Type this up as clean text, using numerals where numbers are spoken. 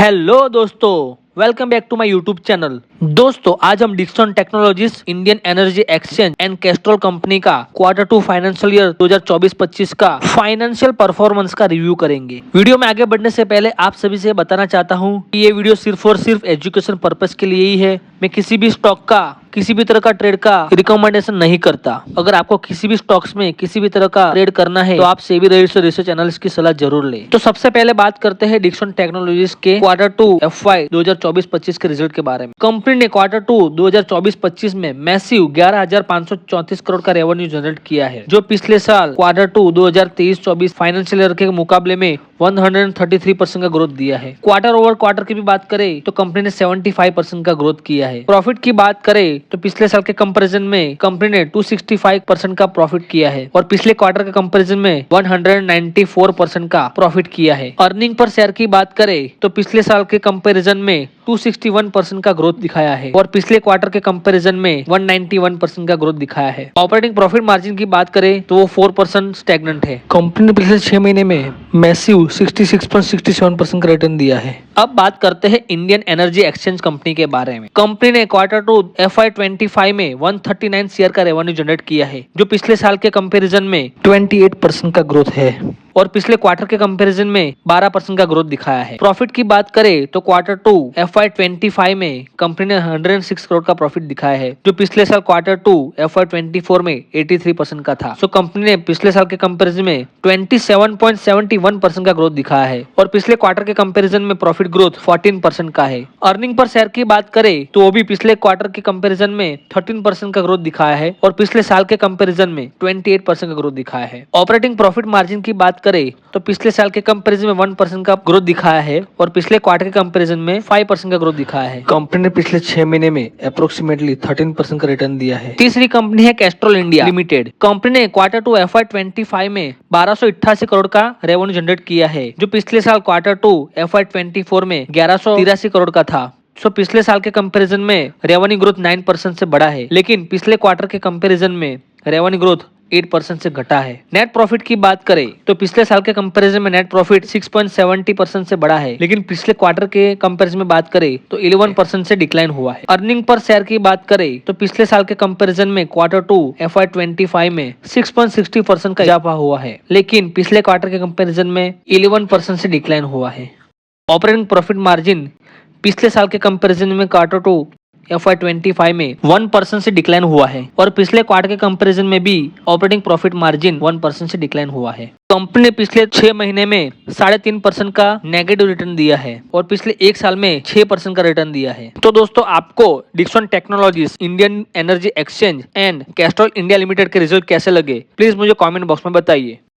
Hello दोस्तों, welcome back to my YouTube channel. दोस्तों, आज हम Dixon Technologies, Indian Energy Exchange and Castrol company का Q2 फाइनेंशियल ईयर 2024-25 का फाइनेंशियल परफॉर्मेंस का रिव्यू करेंगे। वीडियो में आगे बढ़ने से पहले आप सभी से बताना चाहता हूं कि ये वीडियो सिर्फ और सिर्फ एजुकेशन पर्पस के लिए ही है। मैं किसी भी स्टॉक का, किसी भी तरह का ट्रेड का रिकमेंडेशन नहीं करता। अगर आपको किसी भी स्टॉक्स में किसी भी तरह का ट्रेड करना है तो आप सेबी रजिस्टर्ड रिसर्च एनालिस्ट की सलाह जरूर लें। तो सबसे पहले बात करते हैं डिक्सन टेक्नोलॉजीज के Q2 FY 2024-25 के रिजल्ट के बारे में। कंपनी ने Q2 2024-25 में मैसिव 11,534 करोड़ का रेवेन्यू जनरेट किया है, जो पिछले साल Q2 2023-24 फाइनेंशियल ईयर के मुकाबले में 133% का ग्रोथ दिया है। क्वार्टर ओवर क्वार्टर की भी बात करें तो कंपनी ने 75% का ग्रोथ किया है। प्रॉफिट की बात करें तो पिछले साल के कंपैरिजन में कंपनी ने 265% का प्रॉफिट किया है और पिछले क्वार्टर के कंपैरिजन में 194% का प्रॉफिट किया है। अर्निंग पर शेयर की बात करें तो पिछले साल के कंपैरिजन में 261% का ग्रोथ दिखाया है और पिछले क्वार्टर के कंपैरिजन में 191% का ग्रोथ दिखाया है। ऑपरेटिंग प्रॉफिट मार्जिन की बात करें तो वो 4% स्टैग्नेंट है। कंपनी ने पिछले 6 महीने में मैसिव 66.67% का रिटर्न दिया है। अब बात करते हैं इंडियन एनर्जी एक्सचेंज कंपनी के बारे में। कंपनी ने Q2 FY 25 में 139 शेयर का रेवेन्यू जनरेट किया है, जो पिछले साल के कंपैरिजन में 28% का ग्रोथ है और पिछले क्वार्टर के कंपैरिजन में 12% का ग्रोथ दिखाया है। प्रॉफिट की बात करें तो Q2 FY 25 में कंपनी ने 106 करोड़ का प्रॉफिट दिखाया है, जो पिछले साल Q2 FY 24 में 83% का था। सो कंपनी ने पिछले साल के कंपैरिजन में 27.71% का ग्रोथ दिखाया है और पिछले क्वार्टर के कंपैरिजन में प्रॉफिट ग्रोथ 14% का है। अर्निंग पर शेयर की बात करें तो वो भी पिछले क्वार्टर के कंपैरिजन में 13% का ग्रोथ दिखाया है और पिछले साल के कंपैरिजन में 28% का ग्रोथ दिखाया है। ऑपरेटिंग प्रॉफिट मार्जिन की बात करें तो पिछले साल के कंपैरिजन में 1% का ग्रोथ दिखाया है और पिछले क्वार्टर के कंपैरिजन में 5% का ग्रोथ दिखाया है। कंपनी ने पिछले 6 महीने में अप्रोक्सीमेटली 13% का रिटर्न दिया है। तीसरी कंपनी है कैस्ट्रॉल इंडिया लिमिटेड। कंपनी ने Q2 FY 25 में 1288 करोड़ का रेवेन्यू जनरेट किया है, जो पिछले साल Q2 FY 24 में 1183 करोड़ का था। पिछले साल के कंपैरिजन में रेवेन्यू ग्रोथ 9% से बढ़ा है, लेकिन पिछले क्वार्टर के कंपैरिजन में रेवेन्यू ग्रोथ 8% से घटा है। नेट प्रॉफिट की बात करें तो पिछले साल के कंपैरिजन में नेट प्रॉफिट 6.70% से बढ़ा है, लेकिन पिछले क्वार्टर के कंपैरिजन में बात करें तो 11% से डिक्लाइन हुआ है। अर्निंग पर शेयर की बात करें तो पिछले साल के कंपैरिजन में Q2 FY 25 में 6.60% का इजाफा हुआ है, लेकिन पिछले क्वार्टर के कंपैरिजन में 11% से डिक्लाइन हुआ है। ऑपरेटिंग प्रॉफिट मार्जिन पिछले साल के कंपैरिजन में Q2 FY 25 में 1% से डिक्लाइन हुआ है और पिछले क्वार्टर के कंपैरिजन में भी ऑपरेटिंग प्रॉफिट मार्जिन 1% से डिक्लाइन हुआ है। कंपनी ने पिछले 6 महीने में 3.5% का नेगेटिव रिटर्न दिया है और पिछले 1 साल में 6% का रिटर्न दिया है। तो दोस्तों, आपको Dixon Technologies, Indian Energy Exchange and Castrol India Limited के रिजल्ट कैसे लगे, प्लीज मुझे कमेंट बॉक्स में बताइए।